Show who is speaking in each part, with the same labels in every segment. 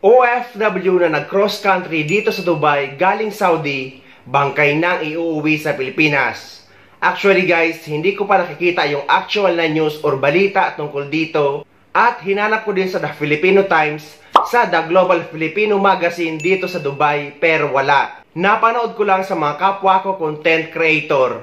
Speaker 1: OFW na nag-cross country dito sa Dubai galing Saudi, bangkay nang iuuwi sa Pilipinas. Actually guys, hindi ko pa nakikita yung actual na news or balita tungkol dito at hinanap ko din sa The Filipino Times, sa The Global Filipino Magazine dito sa Dubai, pero wala. Napanood ko lang sa mga kapwa ko content creator.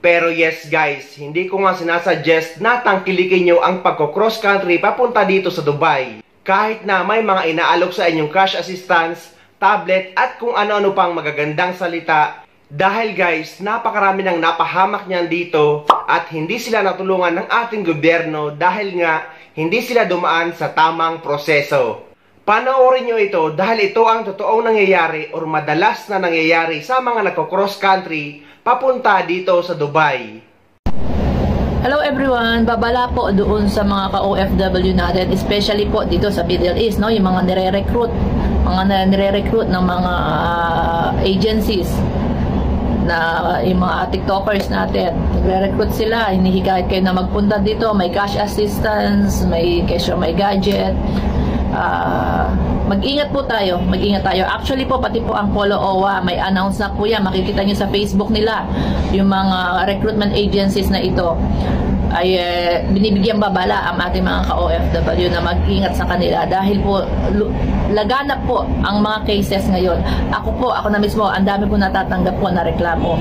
Speaker 1: Pero yes guys, hindi ko nga sinasuggest na tangkilikin nyo ang pagko-cross country papunta dito sa Dubai. Kahit na may mga inaalok sa inyong cash assistance, tablet at kung ano-ano pang magagandang salita. Dahil guys, napakarami nang napahamak niyan dito at hindi sila natulungan ng ating gobyerno dahil nga hindi sila dumaan sa tamang proseso. Panoorin nyo ito dahil ito ang totoong nangyayari or madalas na nangyayari sa mga nagko-cross country papunta dito sa Dubai.
Speaker 2: Hello everyone! Babala po doon sa mga ka-OFW natin, especially po dito sa Middle East, no? Yung mga nire-recruit ng mga agencies na yung mga TikTokers natin. Nagre-recruit sila, hinihikayat kayo na magpunta dito, may cash assistance, may kesyo, may gadget. Mag-ingat po tayo, mag-ingat tayo. Actually po, pati po ang Polo OWA, may announce na po yan. Makikita nyo sa Facebook nila, yung mga recruitment agencies na ito ay binibigyang babala ang ating mga ka-OFW na mag-ingat sa kanila dahil po laganap po ang mga cases ngayon. Ako na mismo, ang dami ko natatanggap po na reklamo.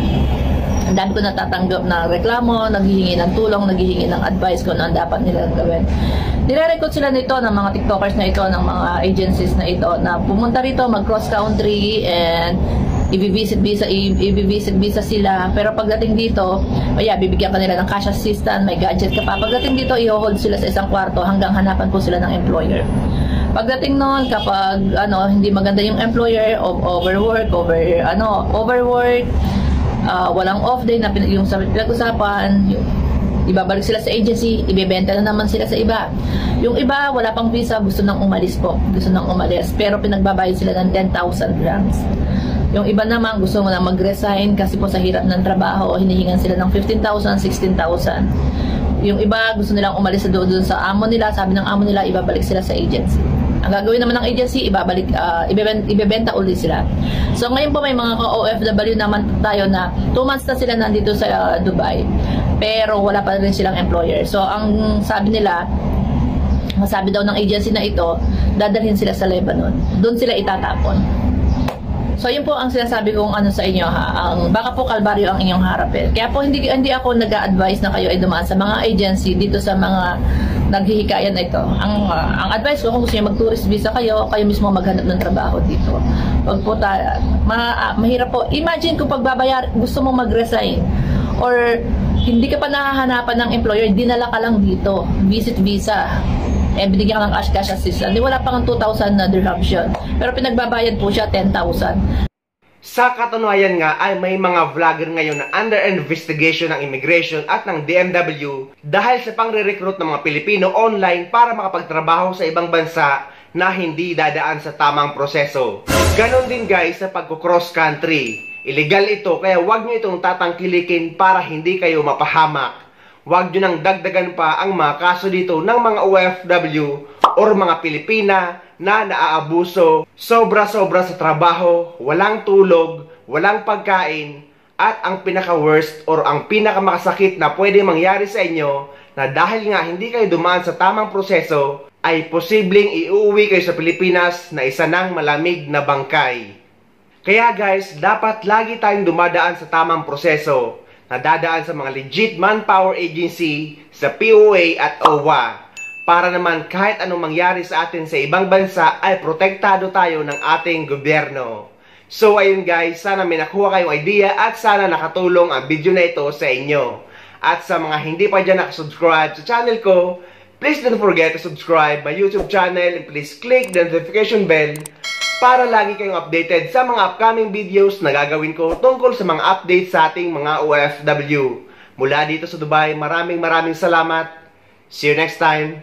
Speaker 2: Ang dami ko natatanggap na reklamo, naghihingi ng tulong, naghihingi ng advice kung ano ang dapat nilang gawin. Nire-recruit sila nito ng mga TikTokers na ito, ng mga agencies na ito, na pumunta rito, mag-cross country, and i-visit visa sila. Pero pagdating dito, bibigyan ka nila ng cash assistance, may gadget ka pa. Pagdating dito, i-hold sila sa isang kwarto hanggang hanapan po sila ng employer. Pagdating noon, kapag hindi maganda yung employer, overwork, walang off day na yung sa pinag-usapan, ibabalik sila sa agency, ibebenta na naman sila sa iba. Yung iba, wala pang visa, gusto nang umalis po. Pero pinagbabayad sila ng 10,000 grams. Yung iba naman, gusto mo na mag-resign kasi po sa hirap ng trabaho, hinihingan sila ng 15,000, 16,000. Yung iba, gusto nilang umalis doon sa amo nila, sabi ng amo nila, ibabalik sila sa agency. Ang gagawin naman ng agency, ibebenta ulit sila. So ngayon po may mga OFW naman tayo na 2 months na sila nandito sa Dubai, pero wala pa rin silang employer. So ang sabi daw ng agency na ito, dadalhin sila sa Lebanon. Doon sila itatapon. So yun po ang sinasabi kong sa inyo ha, baka po kalbaryo ang inyong harapin. Kaya po hindi ako nag-a-advise na kayo ay dumaan sa mga agency dito sa mga naghihikayan na ito. Ang advice ko, kung gusto niyo mag-tourist visa kayo mismo maghanap ng trabaho dito. Wag po mahirap po. Imagine kung gusto mong mag-resign or hindi ka pa nakahanapan ng employer, dinala ka lang dito, visit visa. Binigyan ka ng cash assistance. Wala pang 2,000 na dirhams yun. Pero pinagbabayad po siya 10,000.
Speaker 1: Sa katunayan nga ay may mga vlogger ngayon na under investigation ng immigration at ng DMW dahil sa pangre-recruit ng mga Pilipino online para makapagtrabaho sa ibang bansa na hindi dadaan sa tamang proseso. Ganon din guys sa pagko-cross country. Illegal ito kaya huwag nyo itong tatangkilikin para hindi kayo mapahamak. Huwag nyo nang dagdagan pa ang mga kaso dito ng mga OFW or mga Pilipina na naaabuso, sobra-sobra sa trabaho, walang tulog, walang pagkain, at ang pinaka-worst or ang pinakamakasakit na pwede mangyari sa inyo na dahil nga hindi kayo dumaan sa tamang proseso, ay posibleng iuwi kayo sa Pilipinas na isa ng malamig na bangkay. Kaya guys, dapat lagi tayong dumadaan sa tamang proseso, na dadaan sa mga legit manpower agency, sa POA at OWA. Para naman kahit anong mangyari sa atin sa ibang bansa ay protektado tayo ng ating gobyerno. So ayun guys, sana may nakuha kayong idea at sana nakatulong ang video na ito sa inyo. At sa mga hindi pa dyan nakasubscribe sa channel ko, please don't forget to subscribe my YouTube channel and please click the notification bell para lagi kayong updated sa mga upcoming videos na gagawin ko tungkol sa mga updates sa ating mga OFW. Mula dito sa Dubai, maraming salamat. See you next time.